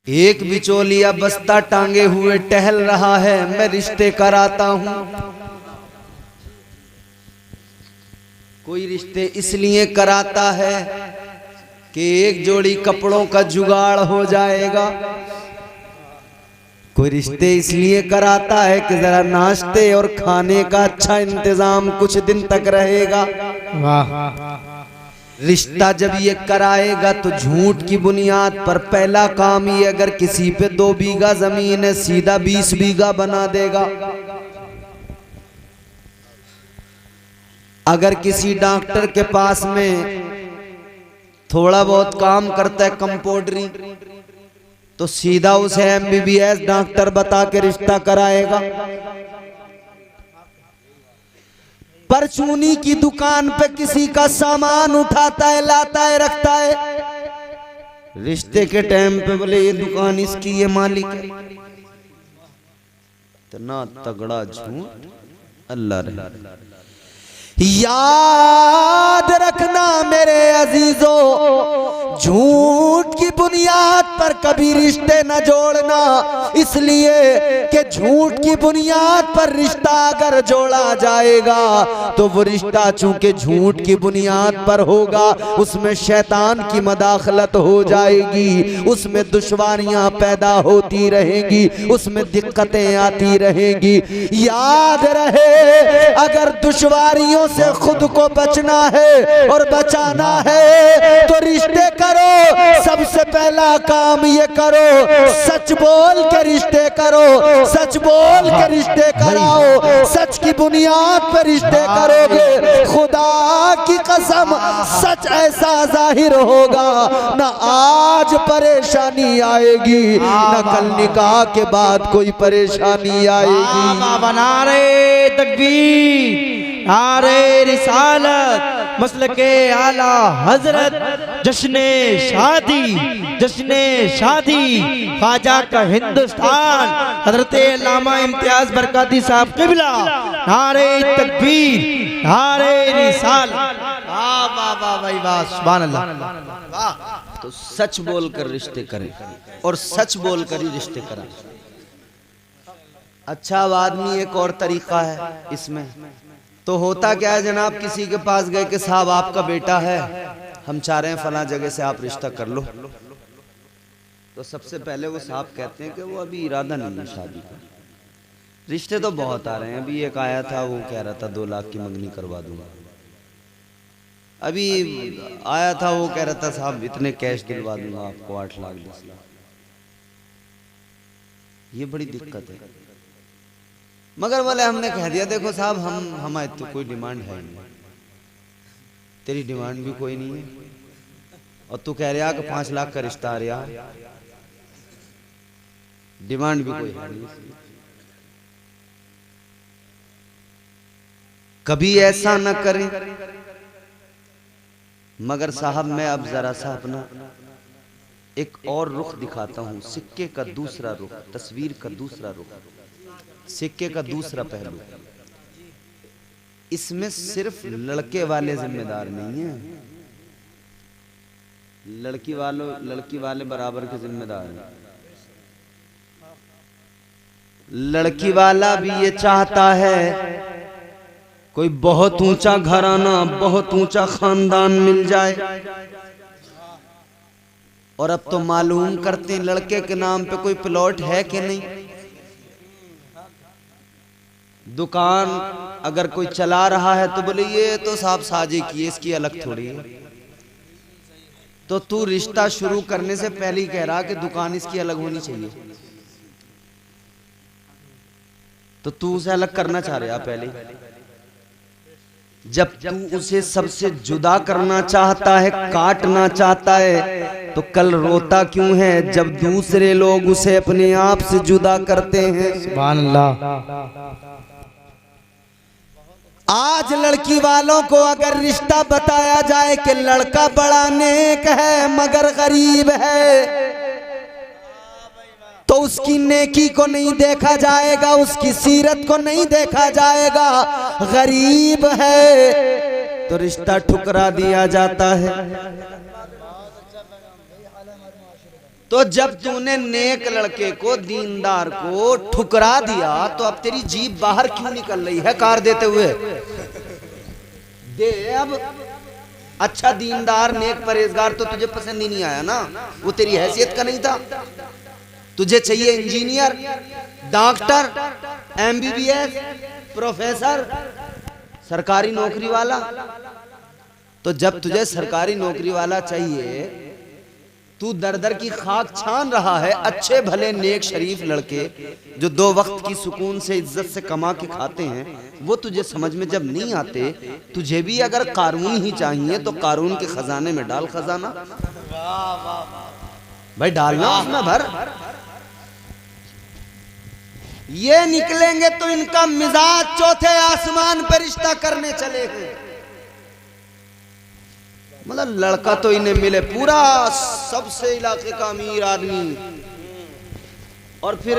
एक बिचौलिया बस्ता टांगे हुए टहल रहा है, मैं रिश्ते कराता हूं। कोई रिश्ते इसलिए कराता है कि एक जोड़ी कपड़ों का जुगाड़ हो जाएगा। कोई रिश्ते इसलिए कराता है कि जरा नाश्ते और खाने का अच्छा इंतजाम कुछ दिन तक रहेगा। वाह। रिश्ता जब ये कराएगा तो झूठ की बुनियाद पर पहला काम ये, अगर किसी पे 2 बीघा जमीन है सीधा 20 बीघा बना देगा। अगर किसी डॉक्टर के पास में थोड़ा बहुत काम करता है कंपाउंडरी, तो सीधा उसे MBBS डॉक्टर बता के रिश्ता कराएगा। परचूनी की दुकान पे किसी का सामान उठाता है, लाता है, रखता है, रिश्ते के टाइम पे बोले ये दुकान इसकी, ये मालिक है। इतना तगड़ा झूठ, अल्लाह रे। याद रखना मेरे अजीजों, झूठ की बुनियाद पर कभी रिश्ते न जोड़ना, इसलिए कि झूठ की बुनियाद पर रिश्ता अगर जोड़ा जाएगा तो वो रिश्ता चूंकि झूठ की बुनियाद पर होगा, उसमें शैतान की मदाखलत हो जाएगी, उसमें दुश्वारियां पैदा होती रहेंगी, उसमें दिक्कतें आती रहेंगी। याद रहे, अगर दुश्वारियों से खुद को बचना है और बचाना है तो रिश्ते करो। सबसे पहला काम ये करो, सच बोल के रिश्ते करो, सच बोल के रिश्ते कराओ। सच की बुनियाद पर रिश्ते करोगे, खुदा की कसम सच ऐसा जाहिर होगा, ना आज परेशानी आएगी, ना कल निकाह के बाद कोई परेशानी आएगी। नारे तकबीर, नारे रिसालत, मसलके आला हजरत, जश्ने शादी, जश्ने शादी, ख्वाजा का हिंदुस्तान, हजरत अल्लामा इम्तियाज बरकाती साहब क़िबला। नारे तकबीर, नारे रिसालत। वाह वाह वाह भाई वाह, सुभान अल्लाह। वाह। तो सच बोलकर रिश्ते करें और सच बोलकर ही रिश्ते कराएं। अच्छा, अब आदमी एक और तरीका है इसमें। तो होता क्या है जनाब, किसी के पास गए कि साहब आपका बेटा है, हम चाह रहे हैं फला जगह से आप रिश्ता कर लो। तो सबसे पहले वो साहब कहते हैं कि वो अभी इरादा नहीं है शादी का। रिश्ते तो बहुत आ रहे हैं, अभी एक आया था वो कह रहा था 2 लाख की मंगनी करवा दूंगा। अभी आया था वो कह रहा था साहब इतने कैश दिलवा दूंगा आपको, 8 लाख 10 लाख। ये बड़ी दिक्कत है। मगर बोले हमने कह दिया देखो साहब हमारी तो कोई डिमांड है नहीं, तेरी डिमांड भी कोई नहीं है, और तू कह रहा कि 5 लाख का रिश्ता आ रहा, डिमांड भी कोई है नहीं। कभी ऐसा न करें। मगर साहब मैं अब जरा सा अपना एक और रुख दिखाता हूं, सिक्के का दूसरा रुख, तस्वीर का दूसरा रुख, सिक्के का दूसरा पहलू। इसमें सिर्फ लड़के वाले जिम्मेदार नहीं है, लड़की वाले बराबर के जिम्मेदार हैं। लड़की वाला भी ये चाहता है कोई बहुत ऊंचा घराना, बहुत ऊंचा खानदान मिल जाए। और अब तो मालूम करते हैं लड़के के नाम पे कोई प्लॉट है कि नहीं। दुकान अगर कोई चला रहा है तो बोले ये तो साहब साजे की है, इसकी अलग थोड़ी है। तो तू रिश्ता शुरू करने से पहले ही कह रहा कि दुकान इसकी अलग होनी चाहिए, तो तू उसे अलग करना चाह रहा पहले। जब तू उसे सबसे जुदा करना चाहता है, काटना चाहता है, तो कल रोता क्यों है जब दूसरे लोग उसे अपने आप से जुदा करते हैं। सुभान अल्लाह। आज लड़की वालों को अगर रिश्ता बताया जाए कि लड़का बड़ा नेक है मगर गरीब है, तो उसकी नेकी को नहीं देखा जाएगा, उसकी सीरत को नहीं देखा जाएगा, गरीब है तो रिश्ता ठुकरा दिया जाता है। तो जब तूने नेक लड़के को, दीनदार को ठुकरा दिया तो अब तेरी जीभ बाहर क्यों निकल रही है कार देते हुए? दे अब। अच्छा दीनदार नेक परहेजगार तो तुझे पसंद ही नहीं आया ना, वो तेरी हैसियत का नहीं था। तुझे चाहिए इंजीनियर, डॉक्टर, MBBS, प्रोफेसर, सरकारी नौकरी वाला। तो जब तुझे सरकारी नौकरी वाला चाहिए, तू दर दर की खाक छान रहा है। अच्छे भले नेक शरीफ लड़के जो 2 वक्त की सुकून से इज्जत से कमा के खाते हैं, वो तुझे समझ में जब नहीं आते, तुझे भी अगर कानून ही चाहिए तो कानून के खजाने में डाल खजाना। भाई डालना उसमें भर। ये निकलेंगे तो इनका मिजाज चौथे आसमान पर रिश्ता करने चले हैं। मतलब लड़का तो इन्हें मिले पूरा सबसे इलाके का अमीर आदमी, और फिर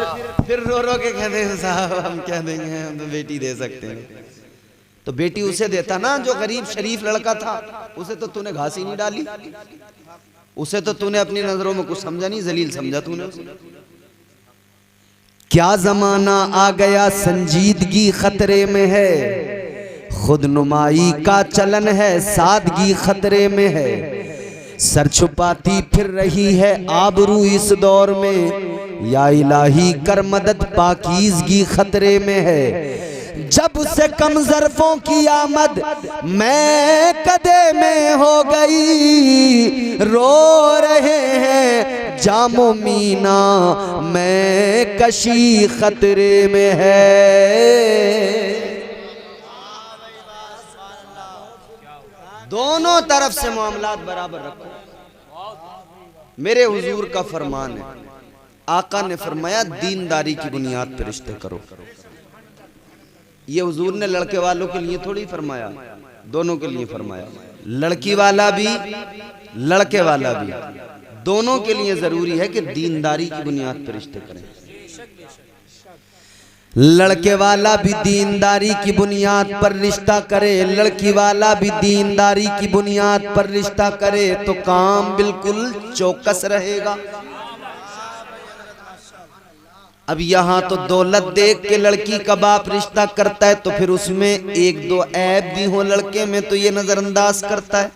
रो रो के कहते हैं साहब हम क्या देंगे, हम तो बेटी दे सकते हैं। तो बेटी उसे देता ना जो गरीब शरीफ लड़का था, उसे तो तूने घास ही नहीं डाली, उसे तो तूने अपनी नजरों में कुछ समझा नहीं, जलील समझा तूने उसे। क्या जमाना आ गया संजीदगी खतरे में है, खुद नुमाई का चलन है सादगी खतरे में है, सर छुपाती फिर रही है आबरू इस दौर में, या इलाही कर मदद पाकीज़गी खतरे में है। जब से कम ज़र्फ़ों की आमद मैं कदे में हो गई, रो रहे हैं जामो मीना मैं कशी खतरे में है। दोनों तरफ से मामलात बराबर रखो। मेरे हुजूर का फरमान है, आका ने फरमाया दीनदारी की बुनियाद पर रिश्ते करो। ये हुजूर ने लड़के वालों के लिए थोड़ी फरमाया, दोनों के लिए फरमाया। लड़की वाला भी लड़के वाला भी, दोनों के लिए जरूरी है कि दीनदारी की बुनियाद पर रिश्ते करें। लड़के वाला भी दीनदारी की बुनियाद पर रिश्ता करे, लड़की वाला भी दीनदारी की बुनियाद पर रिश्ता करे तो काम बिल्कुल चौकस रहेगा। अब यहाँ तो दौलत देख के लड़की का बाप रिश्ता करता है, तो फिर उसमें 1-2 ऐब भी हो लड़के में तो ये नजरअंदाज करता है।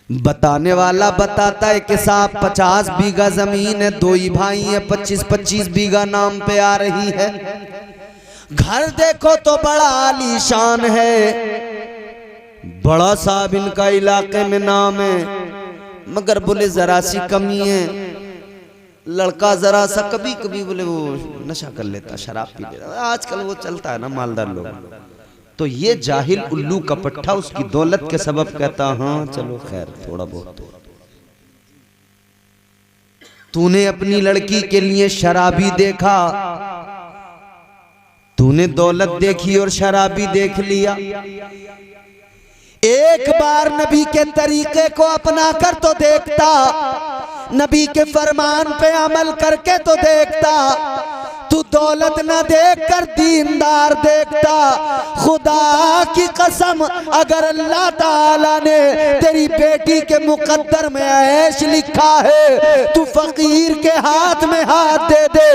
बताने वाला बताता है कि साहब 50 बीघा जमीन है, 2 ही भाई है, 25-25 बीघा नाम पे आ रही है। घर देखो तो बड़ा आलीशान है, बड़ा साहब इनका इलाके में नाम है, मगर बोले जरा सी कमी है, लड़का जरा सा कभी कभी बोले वो नशा कर लेता, शराब पी लेता, आजकल वो चलता है ना मालदार लोग। तो ये जाहिल उल्लू का पट्टा उसकी दौलत के सबब कहता हाँ चलो खैर थोड़ा बहुत। तूने अपनी लड़की के लिए शराबी देखा, तूने दौलत देखी और शराबी देख लिया। एक बार नबी के तरीके को अपना कर तो देखता, नबी के फरमान पे अमल करके तो देखता। तू दौलत न देख कर दीनदार देखता। खुदा की कसम अगर अल्लाह ताला ने तेरी बेटी के मुकद्दर में ऐश लिखा है, तू फकीर के हाथ में हाथ दे दे,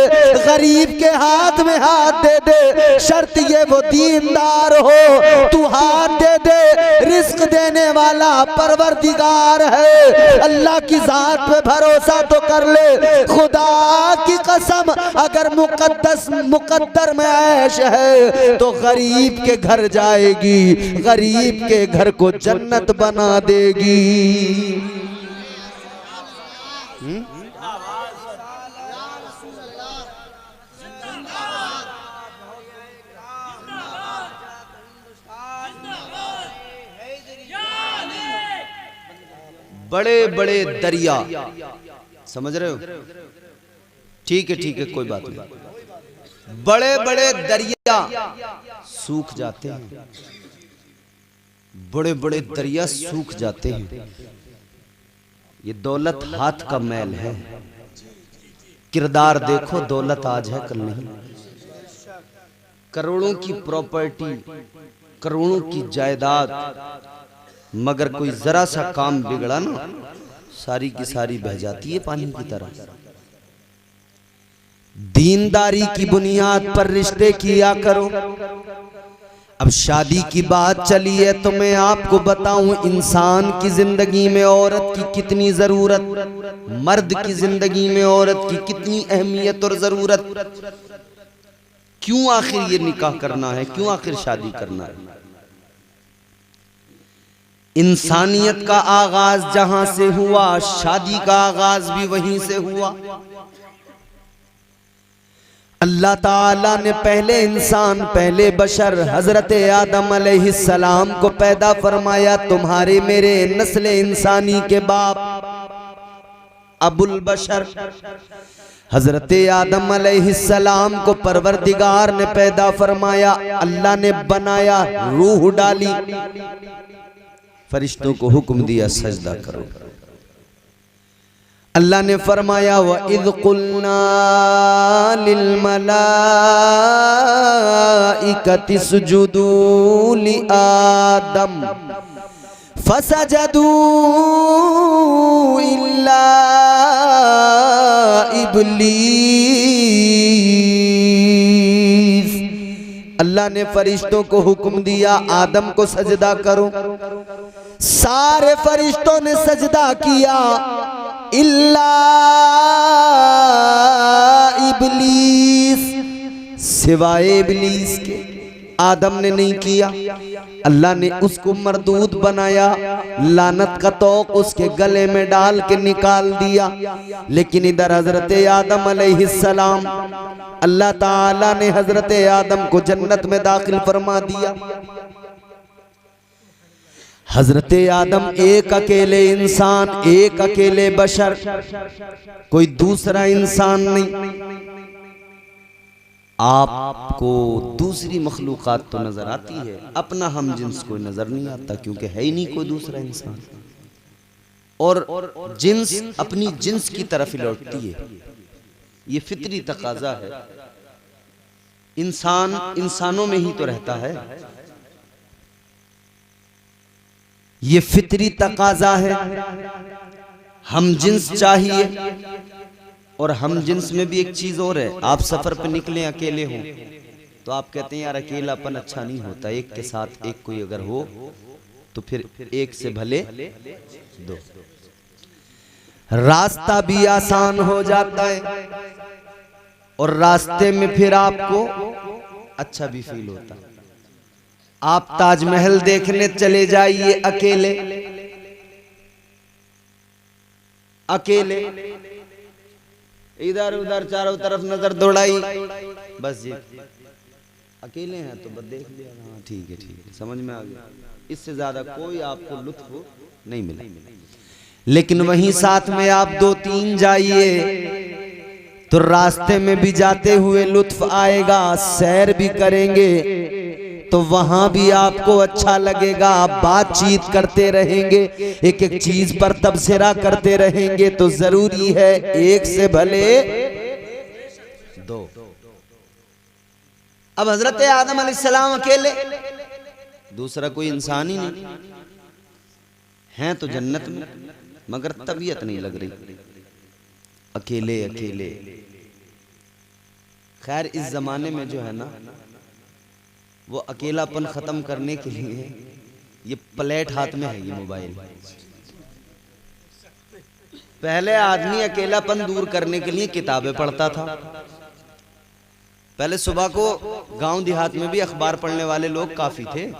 गरीब के हाथ में हाथ दे दे, शर्त ये वो दीनदार हो। तू हाथ दे दे, रिस्क देने वाला परवरदिगार है, अल्लाह की जात पे भरोसा तो कर ले। खुदा की कसम अगर मुकद्दर में ऐश है तो गरीब के घर जाएगी, गरीब के घर को जन्नत बना देगी। बड़े बड़े दरिया, समझ रहे हो? ठीक है कोई बात नहीं। बड़े बड़े दरिया सूख जाते हैं, बड़े बड़े दरिया सूख जाते हैं। ये दौलत हाथ का मैल है। किरदार देखो, दौलत आज है कल नहीं। करोड़ों की प्रॉपर्टी, करोड़ों की जायदाद, मगर कोई जरा सा काम बिगड़ा ना, सारी की सारी बह जाती है पानी की तरह। दीनदारी की बुनियाद पर रिश्ते किया करो। अब शादी की बात चली है तो मैं आपको बताऊं, इंसान की जिंदगी में औरत की कितनी जरूरत, मर्द की जिंदगी में औरत की कितनी अहमियत और जरूरत। क्यों आखिर ये निकाह करना है, क्यों आखिर शादी करना है। इंसानियत का आगाज जहां से हुआ, शादी का आगाज भी वहीं से हुआ। अल्लाह ताला ने पहले इंसान, पहले बशर हजरत आदम अलैहिस्सलाम को पैदा फरमाया। तुम्हारे मेरे नस्ल इंसानी के बाप अबुल बशर हजरत आदम अलैहिस्सलाम को परवरदिगार ने पैदा फरमाया। अल्लाह ने बनाया, रूह डाली, फरिश्तों को हुक्म दिया सजदा करो। अल्लाह ने फरमाया व इज़ क़ुल्ना लिल मलाइकति सुजुदू लि आदम फसजदू इल्ला इब्लीस। अल्लाह ने फरिश्तों को हुक्म दिया आदम को सजदा करो। सारे फरिश्तों ने सजदा किया इल्ला इब्लीस, सिवाय इब्लीस के। आदम ने नहीं किया। अल्लाह ने उसको मरदूद बनाया, लानत का तोक उसके गले में डाल के निकाल दिया। लेकिन इधर हजरत आदम अलैहिस्सलाम, अल्लाह ताला ने हजरत आदम को जन्नत में दाखिल फरमा दिया। हजरत आदम एक अकेले इंसान, एक अकेले बशर, कोई दूसरा इंसान नहीं। आपको दूसरी मखलूकात तो नजर आती है, अपना हम जिन्स कोई नजर नहीं आता, क्योंकि है ही नहीं कोई दूसरा इंसान। और जिन्स अपनी जिन्स की तरफ लौटती है, ये फितरी तकाजा है। इंसान इंसानों में ही तो रहता है, ये फितरी तकाजा है। हम जिन्स चाहिए। और हम जिन्स में भी एक चीज और है, आप सफर पे निकले अकेले हो तो आप कहते हैं यार अकेलापन अच्छा नहीं होता, एक के साथ एक कोई अगर हो तो फिर एक से भले दो, रास्ता भी आसान हो जाता है और रास्ते में फिर आपको अच्छा भी फील होता है। आप ताजमहल देखने चले जाइए अकेले, अकेले इधर उधर चारों तरफ नजर दौड़ाई, बस ये अकेले हैं तो बस देख लिया, हाँ ठीक है समझ में आ गया। इससे ज्यादा कोई आपको लुत्फ नहीं मिले। लेकिन वहीं साथ में आप 2-3 जाइए तो रास्ते में भी जाते हुए लुत्फ आएगा, सैर भी करेंगे तो वहां भी आपको अच्छा लगेगा। आप बातचीत करते रहेंगे, एक एक चीज पर तबसरा करते रहेंगे, तो जरूरी है एक से भले दो। अब हजरत आदम अलैहिस्सलाम अकेले, दूसरा कोई इंसान ही नहीं है, तो जन्नत में, मगर तबीयत नहीं लग रही, अकेले अकेले। खैर इस जमाने में जो है ना, वो अकेलापन खत्म करने के लिए ये प्लेट हाथ में है, ये मोबाइल। पहले आदमी अकेलापन दूर करने के लिए किताबें पढ़ता था। पहले सुबह को गांव देहात में भी अखबार पढ़ने वाले लोग काफी थे,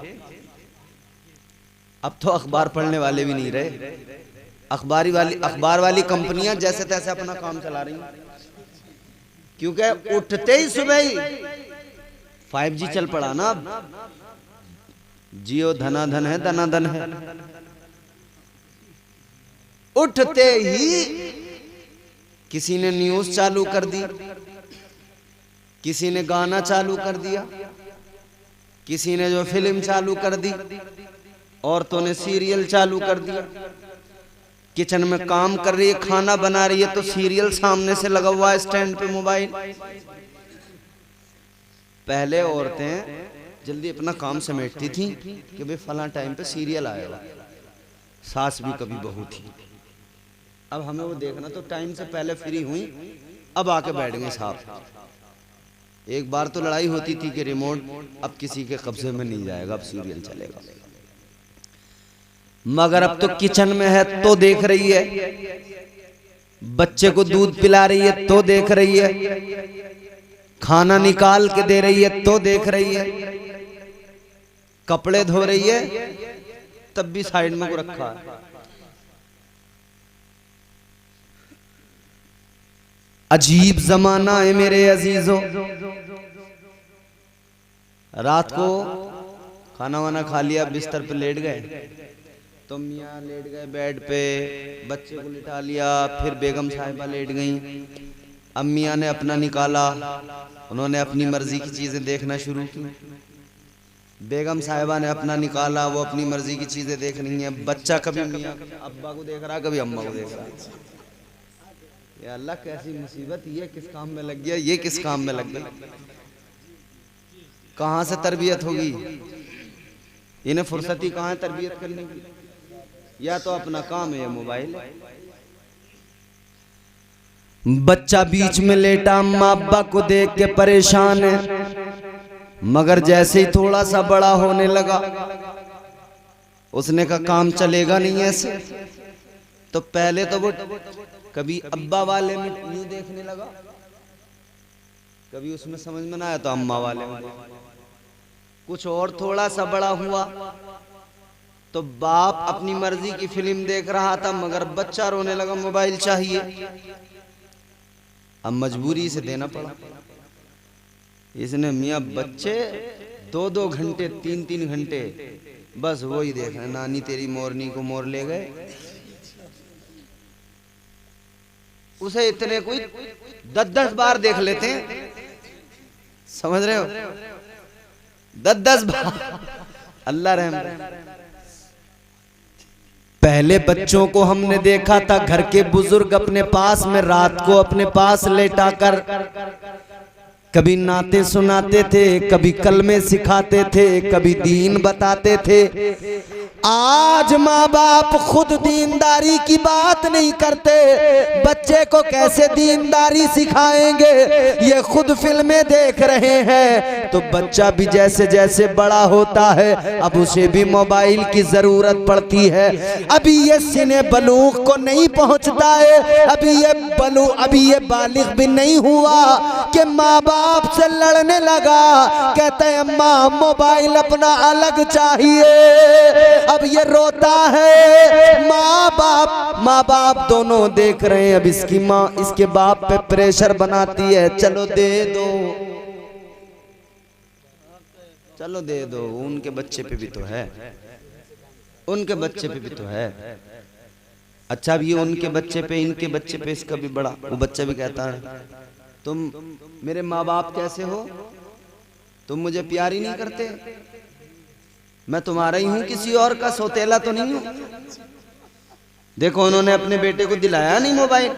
अब तो अखबार पढ़ने वाले भी नहीं रहे। अखबार वाली कंपनियां जैसे तैसे अपना काम चला रही हैं, क्योंकि उठते ही सुबह ही 5G चल पड़ा ना। अब जियो धनाधन है, धनाधन है। उठते ही किसी ने न्यूज चालू कर दी, किसी ने गाना चालू कर दिया, किसी ने जो फिल्म चालू कर दी, औरतों ने सीरियल चालू कर दिया। किचन में काम कर रही है, खाना बना रही है, तो सीरियल सामने से लगा हुआ है स्टैंड पे मोबाइल। पहले औरतें जल्दी अपना काम समेटती थी कि भाई फला टाइम पे सीरियल आएगा। सास भी कभी बहू थी, अब हमें वो देखना, तो टाइम से पहले फ्री हुई, अब आके बैठ गए साहब। एक बार तो लड़ाई होती थी कि रिमोट अब किसी के कब्जे में नहीं जाएगा, अब सीरियल चलेगा। मगर अब तो किचन में है तो देख रही है, बच्चे को दूध पिला रही है तो देख रही है, खाना निकाल के दे रही है तो देख रही है, कपड़े धो रही है तब भी साइड में को रखा है। अजीब जमाना है मेरे अजीजों। रात को खाना वाना खा लिया, बिस्तर पे लेट गए, तो मियाँ लेट गए बेड पे, बच्चे को लिटा लिया, फिर बेगम साहिबा लेट गई। अब मियाँ ने अपना निकाला, उन्होंने अपनी मर्जी की चीजें देखना शुरू की। बेगम साहिबा ने अपना निकाला, वो अपनी मर्जी की चीजें देख रही हैं। बच्चा कभी मियाँ अब्बा को देख रहा, कभी अम्मा को देख रहा। या अल्लाह कैसी मुसीबत, ये किस काम में लग गया, ये किस काम में लग गया, कहाँ से तरबियत होगी इन्हें, फुर्सती कहाँ है तरबियत करने की, या तो अपना काम है या मोबाइल है। बच्चा बीच में लेटा अम्मा अब्बा को देख के परेशान है, मगर जैसे ही थोड़ा सा बड़ा होने लगा उसने कहा काम चलेगा नहीं ऐसे। तो पहले तो वो कभी अब्बा वाले में यूं देखने लगा, कभी उसमें समझ में ना आया तो अम्मा वाले में। कुछ और थोड़ा सा बड़ा हुआ तो बाप अपनी मर्जी की फिल्म देख रहा था, मगर बच्चा रोने लगा मोबाइल चाहिए। अब मजबूरी से देना पड़ा। इसने मियाँ बच्चे 2-2 घंटे 3-3 घंटे बस वही देख रहे, नानी तेरी मोरनी को मोर ले गए। उसे इतने कोई 10-10 बार देख लेते हैं, समझ रहे हो, 10-10 बार। अल्लाह रहम। पहले बच्चों को हमने देखा था घर के बुजुर्ग अपने पास में रात को अपने पास लेटाकर कभी नाते सुनाते थे, कभी कलमे सिखाते थे, कभी दीन बताते थे। आज माँ बाप खुद दीनदारी की बात नहीं करते, बच्चे को कैसे दीनदारी सिखाएंगे, ये खुद फिल्में देख रहे हैं। तो बच्चा भी जैसे जैसे बड़ा होता है अब उसे भी मोबाइल की जरूरत पड़ती है। अभी ये सिने बलूग को नहीं पहुंचता है, अभी ये बालिग भी नहीं हुआ कि माँ बाप से लड़ने लगा, कहते हैं अम्मा मोबाइल अपना अलग चाहिए। अब ये रोता है, माँ बाप दोनों देख रहे हैं। अब इसकी माँ इसके बाप पे प्रेशर बनाती है, चलो दे दो, चलो दे दो। उनके बच्चे पे भी तो है, उनके बच्चे पे भी तो है। अच्छा अब ये उनके बच्चे पे इनके बच्चे पे इसका भी बड़ा, वो बच्चा भी कहता है तुम मेरे माँ बाप कैसे हो, तुम मुझे प्यार ही नहीं करते, मैं तुम्हारा ही हूं, किसी और का सौतेला तो नहीं हूं। देखो उन्होंने अपने बेटे को दिलाया नहीं मोबाइल।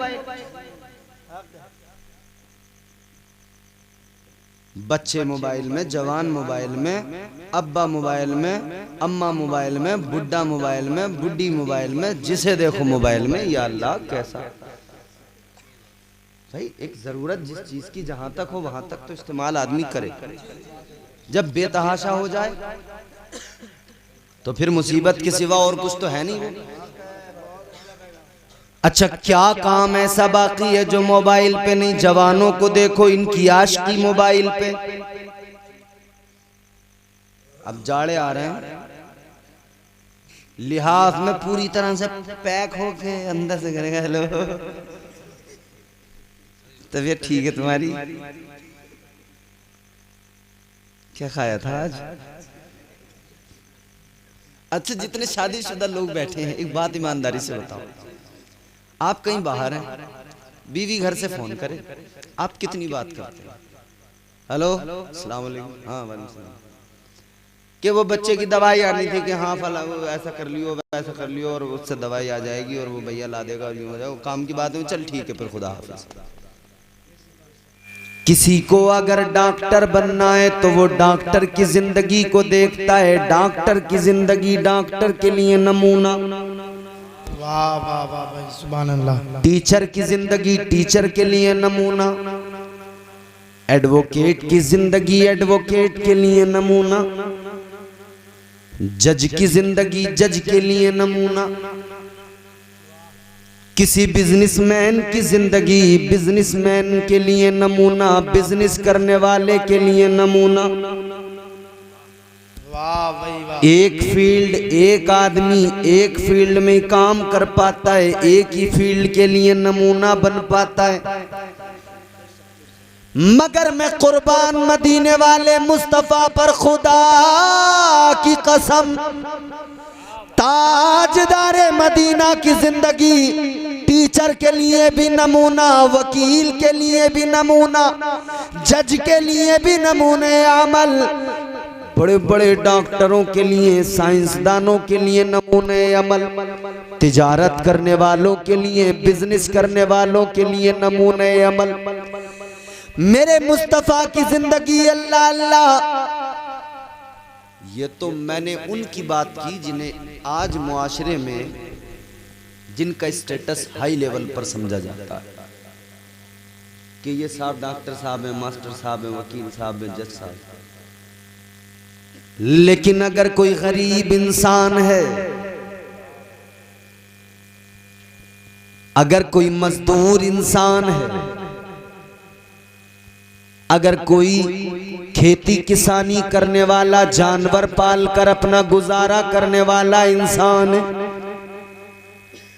बच्चे मोबाइल में, जवान मोबाइल में, अब्बा मोबाइल में, अम्मा मोबाइल में, बुड्ढा मोबाइल में, बुड्ढी मोबाइल में, जिसे देखो मोबाइल में। या अल्लाह कैसा भाई, एक जरूरत जिस चीज की जहां तक हो वहां तक तो इस्तेमाल आदमी करे, जब बेतहाशा हो जाए तो फिर मुसीबत के सिवा और कुछ तो है नहीं। अच्छा क्या काम ऐसा बाकी है जो मोबाइल पे नहीं? जवानों को देखो, इनकी आशिकी मोबाइल पे। अब जाड़े आ रहे हैं, लिहाज में पूरी तरह से पैक होके अंदर से करेगा हेलो तबीयत ठीक है तुम्हारी? क्या खाया था आज? अच्छा जितने शादीशुदा लोग बैठे हैं, एक बात ईमानदारी से बताओ, आप कहीं बाहर हैं, बीवी घर से फोन करे, आप कितनी बात करते हैं? हेलो अस्सलाम वालेकुम, हाँ वालेकुम सलाम, कि वो बच्चे की दवाई आनी थी कि हाँ फला वो ऐसा कर लियो वैसा कर लियो और उससे दवाई आ जाएगी और वो भैया ला देगा और यूं हो जाएगा, काम की बात है, चल ठीक है फिर खुदा हाफिज। किसी को अगर डॉक्टर बनना है तो वो डॉक्टर की जिंदगी को देखता है, डॉक्टर की जिंदगी डॉक्टर के लिए नमूना। वाह वाह वाह भाई, सुभान अल्लाह। टीचर की जिंदगी टीचर के लिए नमूना, एडवोकेट की जिंदगी एडवोकेट के लिए नमूना, जज की जिंदगी जज के लिए नमूना, किसी बिजनेसमैन की जिंदगी बिजनेसमैन के लिए नमूना, बिजनेस करने वाले के लिए नमूना। वाह भाई वाह। एक फील्ड, एक आदमी एक फील्ड में काम कर पाता है, एक ही फील्ड के लिए नमूना बन पाता है। मगर मैं कुर्बान मदीने वाले मुस्तफा पर खुदा की कसम, ताजदारे मदीना की जिंदगी टीचर के लिए भी नमूना, वकील के लिए भी नमूना, जज के लिए भी नमूने अमल, बड़े बड़े डॉक्टरों के लिए, साइंसदानों के लिए नमूने अमल, तिजारत करने वालों के लिए, बिजनेस करने वालों के लिए नमूने अमल। मेरे मुस्तफा की जिंदगी अल्लाह अल्लाह। ये तो मैंने उनकी बात की जिन्हें आज मुआशरे में जिनका स्टेटस हाई लेवल पर समझा जाता है कि ये साहब डॉक्टर साहब हैं, मास्टर साहब हैं, वकील साहब हैं, जज साहब। लेकिन अगर कोई गरीब इंसान है, अगर कोई मजदूर इंसान है, अगर कोई खेती किसानी करने वाला, जानवर पाल कर अपना गुजारा करने वाला इंसान है,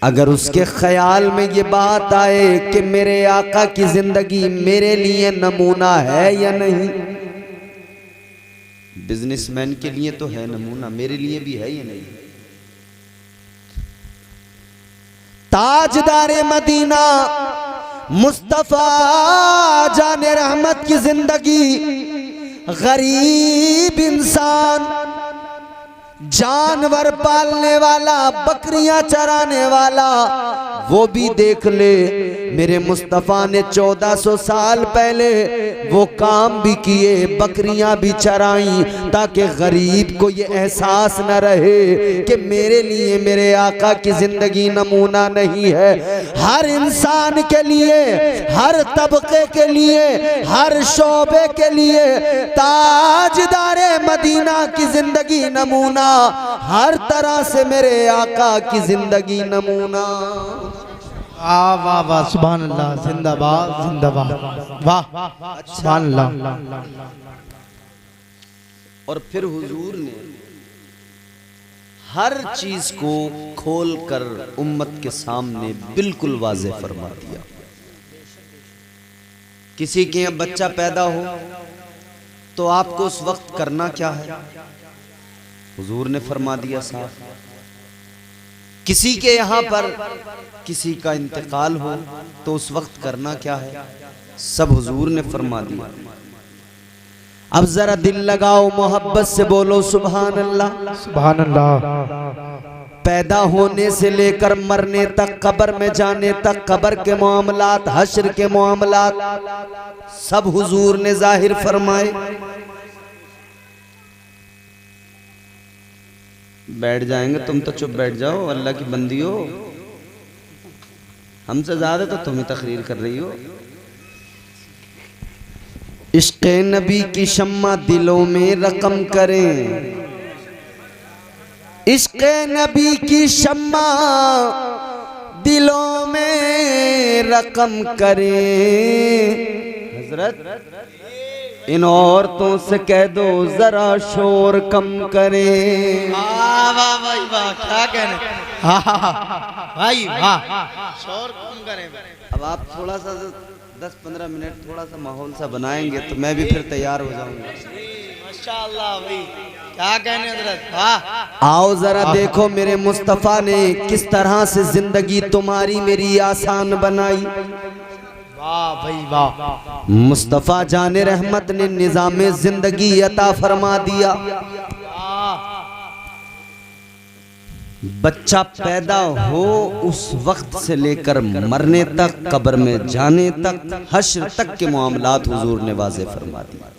अगर उसके ख्याल में ये बात आए कि मेरे आका की जिंदगी मेरे लिए नमूना है या नहीं, बिजनेसमैन के लिए तो है नमूना, मेरे लिए भी है या नहीं। ताजदारे मदीना मुस्तफा जाने रहमत की जिंदगी, गरीब इंसान, जानवर पालने वाला, बकरियां चराने वाला, वो भी देख ले मेरे मुस्तफा ने 1400 साल पहले वो काम भी किए, बकरियां भी चराई, ताकि गरीब को ये एहसास न रहे कि मेरे लिए मेरे आका की जिंदगी नमूना नहीं है। हर इंसान के लिए, हर तबके के लिए, हर शोबे के लिए ताजदारे मदीना की जिंदगी नमूना, हर तरह से मेरे आका की जिंदगी नमूना। वाह वाह वाह, सुभान अल्लाह, जिंदाबाद जिंदाबाद, वाह सुभान अल्लाह। और फिर हुजूर ने हर चीज को खोल कर उम्मत के सामने बिल्कुल वाज़ेह फरमा दिया। किसी के यहाँ बच्चा पैदा हो तो आपको उस वक्त करना क्या है, हुजूर ने फरमा दिया साफ। किसी के यहाँ पर किसी का इंतकाल हो तो उस वक्त करना क्या है, सब हुजूर ने फरमा दिया। अब जरा दिल लगाओ, मोहब्बत से बोलो सुभान अल्लाह सुभान अल्लाह। पैदा होने से लेकर मरने तक, कब्र में जाने तक, कब्र के मामलात, हश्र के मामलात सब हुजूर ने जाहिर फरमाए। बैठ जाएंगे, तुम तो चुप बैठ जाओ, अल्लाह की बंदी हो, हमसे ज्यादा तो तुम ही तकरीर कर रही हो। इश्क़ नबी की शम्मा दिलों में रकम करें, इश्क़ नबी की शम्मा दिलों में रकम करें। हजरत इन औरतों से कह दो जरा शोर कम करें। वाह वाह भाई वाह, क्या कहने, भाई वाह, शोर कम करें। अब आप थोड़ा सा 10-15 मिनट थोड़ा सा माहौल सा बनाएंगे तो मैं भी फिर तैयार हो जाऊंगा। माशाअल्लाह भाई, क्या कहने हजरत, वाह। आओ जरा देखो मेरे मुस्तफ़ा ने किस तरह से जिंदगी तुम्हारी मेरी आसान बनाई। वाह भाई वाह। मुस्तफ़ा जाने रहमत ने निज़ामे जिंदगी अता फरमा दिया। बच्चा पैदा हो उस वक्त से लेकर मरने तक, कब्र में जाने तक, हश्र तक के मामलात हुजूर ने वाज़ेह फरमा दिया।